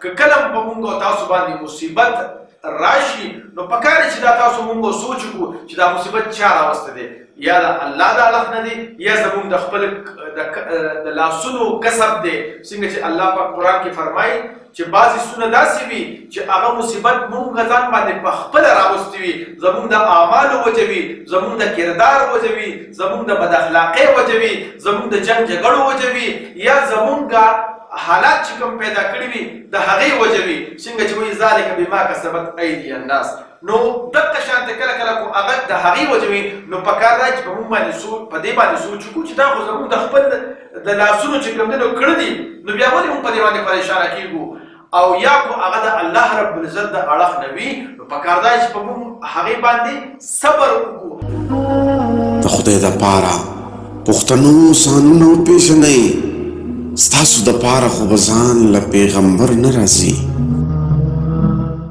که کله په موږ او تاسو باندې مصیبت راشي نو پکار چې دا تاسو موږ سوچ وکړو چې دا مصیبت چا راوسته دی یا د الله د اړخ نه دی یا زموږ د خپل د لاسونو کسب دی څنګه چې الله په قرآن کې فرمایي چې بعضې سونه داسې وي چې هغه مصیبت موږ ځان باندې په خپله راوستي وي زموږ د اعمالو وجه وي زموږ د کردار وجه وي زموږ د بد اخلاقۍ وجه وي زموږ د جنګ جګړو وجه وي یا زموږ حالات چې کوم پیدا کړي وي د هغې وجه وي څنګه چې وایي ذلک بما کسبت ایدي الناس نو دغه شانته کله کله کو هغه د هغې وجه وي نو پکار دی چې په موږ باندې په دې باندې سوچ وکړو چې دا خو زموږ د خپل د لاسونو چې کوم دي کړي دي نو بیا ولې موږ په دې باندې پریشانه کېږو او یا کو هغه د الله رب العزت د اړخ نه وي نو پکار دی چې په موږ هغې باندې صبر وکړو د خدای دپاره پښتنو ځانونه وپېژنئ ستاسو دپاره خو به ځان له پیغمبر نه راځي